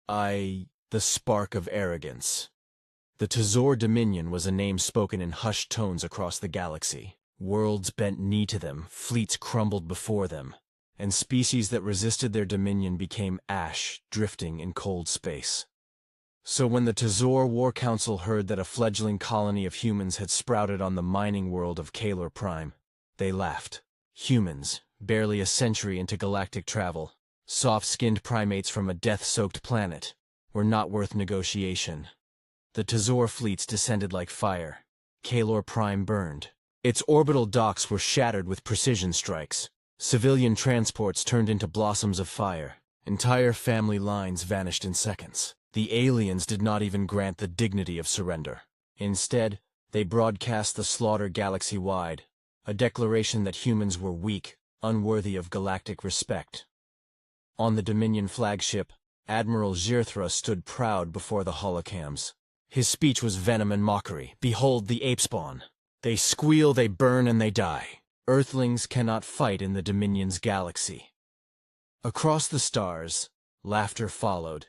The spark of arrogance. The Tazor Dominion was a name spoken in hushed tones across the galaxy. Worlds bent knee to them, fleets crumbled before them, and species that resisted their dominion became ash, drifting in cold space. So when the Tazor War Council heard that a fledgling colony of humans had sprouted on the mining world of Kalor Prime, they laughed. Humans, barely a century into galactic travel, soft-skinned primates from a death-soaked planet, were not worth negotiation. The Tazor fleets descended like fire. Kalor Prime burned. Its orbital docks were shattered with precision strikes. Civilian transports turned into blossoms of fire. Entire family lines vanished in seconds. The aliens did not even grant the dignity of surrender. Instead, they broadcast the slaughter galaxy-wide, a declaration that humans were weak, unworthy of galactic respect. On the Dominion flagship, Admiral Zirthra stood proud before the holocams. His speech was venom and mockery. Behold the ape spawn. They squeal, they burn, and they die. Earthlings cannot fight in the Dominion's galaxy. Across the stars, laughter followed.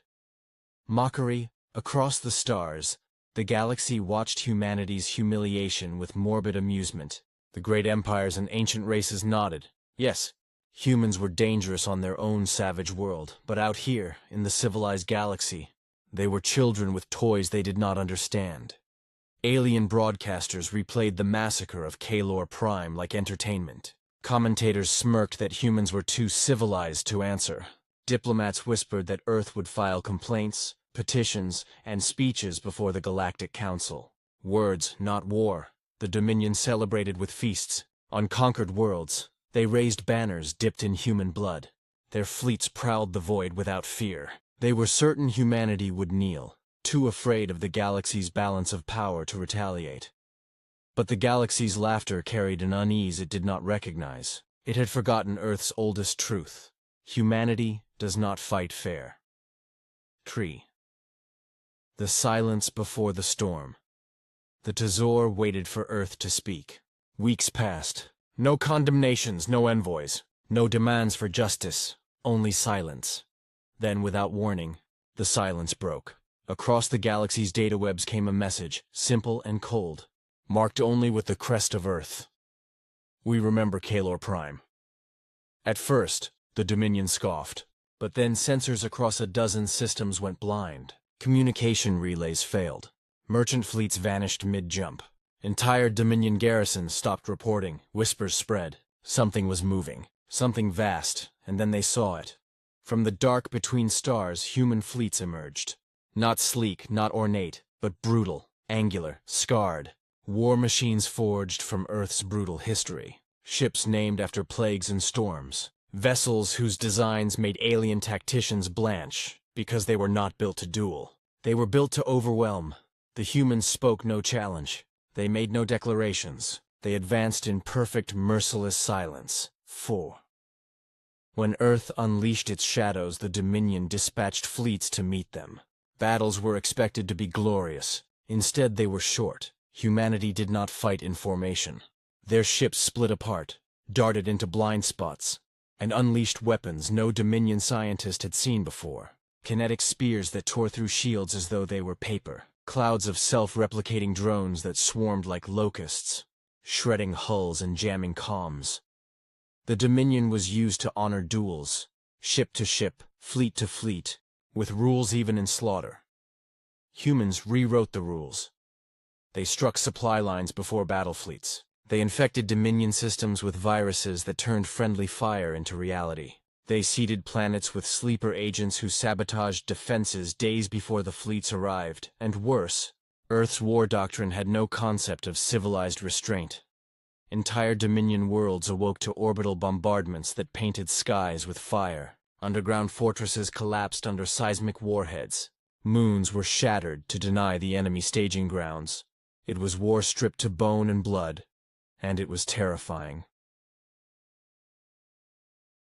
Mockery, across the stars, the galaxy watched humanity's humiliation with morbid amusement. The great empires and ancient races nodded. Yes, humans were dangerous on their own savage world, but out here, in the civilized galaxy, they were children with toys they did not understand. Alien broadcasters replayed the massacre of Kalor Prime like entertainment. Commentators smirked that humans were too civilized to answer. Diplomats whispered that Earth would file complaints, petitions, and speeches before the Galactic Council. Words, not war. The Dominion celebrated with feasts. On conquered worlds, they raised banners dipped in human blood. Their fleets prowled the void without fear. They were certain humanity would kneel, too afraid of the galaxy's balance of power to retaliate. But the galaxy's laughter carried an unease it did not recognize. It had forgotten Earth's oldest truth. Humanity does not fight fair. Tree. The silence before the storm. The Tazor waited for Earth to speak. Weeks passed. No condemnations, no envoys, no demands for justice, only silence. Then, without warning, the silence broke. Across the galaxy's datawebs came a message, simple and cold, marked only with the crest of Earth. We remember Kalor Prime. At first, the Dominion scoffed, but then sensors across a dozen systems went blind. Communication relays failed. Merchant fleets vanished mid-jump. Entire Dominion garrisons stopped reporting. Whispers spread. Something was moving. Something vast, and then they saw it. From the dark between stars, human fleets emerged. Not sleek, not ornate, but brutal, angular, scarred. War machines forged from Earth's brutal history. Ships named after plagues and storms. Vessels whose designs made alien tacticians blanch, because they were not built to duel. They were built to overwhelm. The humans spoke no challenge. They made no declarations. They advanced in perfect, merciless silence. 4. When Earth unleashed its shadows, the Dominion dispatched fleets to meet them. Battles were expected to be glorious. Instead, they were short. Humanity did not fight in formation. Their ships split apart, darted into blind spots, and unleashed weapons no Dominion scientist had seen before. Kinetic spears that tore through shields as though they were paper. Clouds of self-replicating drones that swarmed like locusts, shredding hulls and jamming comms. The Dominion was used to honor duels, ship to ship, fleet to fleet, with rules even in slaughter. Humans rewrote the rules. They struck supply lines before battle fleets. They infected Dominion systems with viruses that turned friendly fire into reality. They seeded planets with sleeper agents who sabotaged defenses days before the fleets arrived, and worse, Earth's war doctrine had no concept of civilized restraint. Entire Dominion worlds awoke to orbital bombardments that painted skies with fire. Underground fortresses collapsed under seismic warheads. Moons were shattered to deny the enemy staging grounds. It was war stripped to bone and blood, and it was terrifying.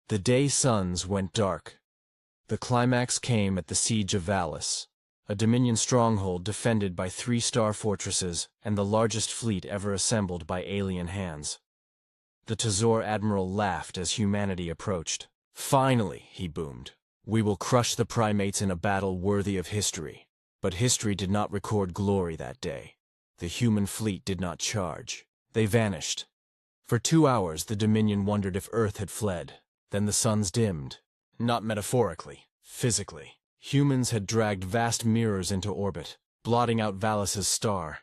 The day suns went dark. The climax came at the Siege of Valis, a Dominion stronghold defended by 3 star fortresses and the largest fleet ever assembled by alien hands. The Tazor Admiral laughed as humanity approached. Finally, he boomed. We will crush the primates in a battle worthy of history. But history did not record glory that day. The human fleet did not charge. They vanished. For 2 hours the Dominion wondered if Earth had fled. Then the suns dimmed. Not metaphorically, physically. Humans had dragged vast mirrors into orbit, blotting out Valus's star.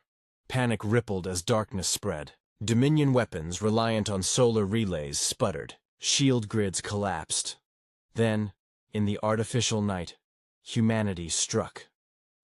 Panic rippled as darkness spread. Dominion weapons, reliant on solar relays, sputtered. Shield grids collapsed. Then, in the artificial night, humanity struck.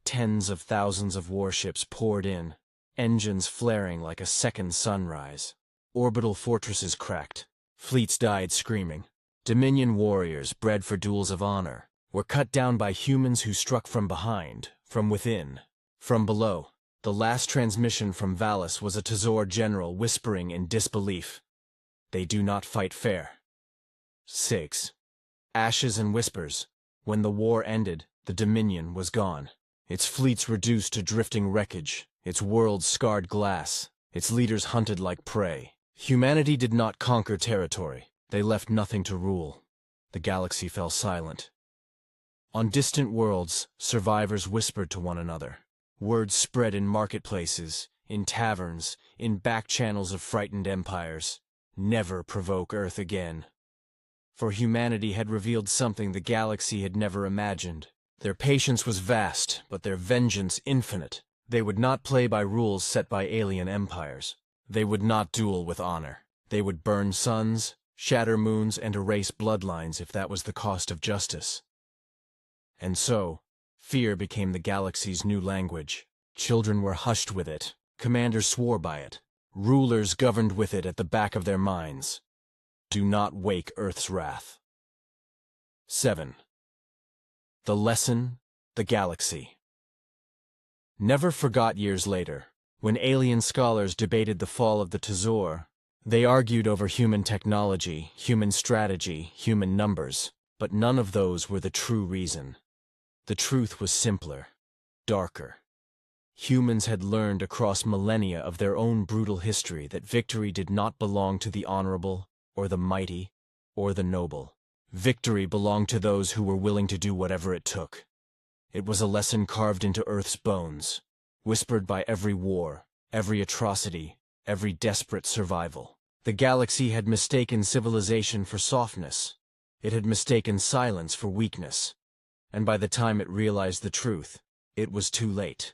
Tens of thousands of warships poured in, engines flaring like a second sunrise. Orbital fortresses cracked. Fleets died screaming. Dominion warriors, bred for duels of honor, were cut down by humans who struck from behind, from within, from below. The last transmission from Valus was a Tazor general whispering in disbelief. They do not fight fair. 6. Ashes and whispers. When the war ended, the Dominion was gone. Its fleets reduced to drifting wreckage, its worlds scarred glass, its leaders hunted like prey. Humanity did not conquer territory. They left nothing to rule. The galaxy fell silent. On distant worlds, survivors whispered to one another. Words spread in marketplaces, in taverns, in back channels of frightened empires. Never provoke Earth again. For humanity had revealed something the galaxy had never imagined. Their patience was vast, but their vengeance infinite. They would not play by rules set by alien empires. They would not duel with honor. They would burn suns, shatter moons, and erase bloodlines if that was the cost of justice. And so, fear became the galaxy's new language. Children were hushed with it. Commanders swore by it. Rulers governed with it at the back of their minds. Do not wake Earth's wrath. 7. The lesson, the galaxy. Never forgot years later, when alien scholars debated the fall of the Tazor, they argued over human technology, human strategy, human numbers, but none of those were the true reason. The truth was simpler, darker. Humans had learned across millennia of their own brutal history that victory did not belong to the honorable, or the mighty, or the noble. Victory belonged to those who were willing to do whatever it took. It was a lesson carved into Earth's bones, whispered by every war, every atrocity, every desperate survival. The galaxy had mistaken civilization for softness. It had mistaken silence for weakness. And by the time it realized the truth, it was too late.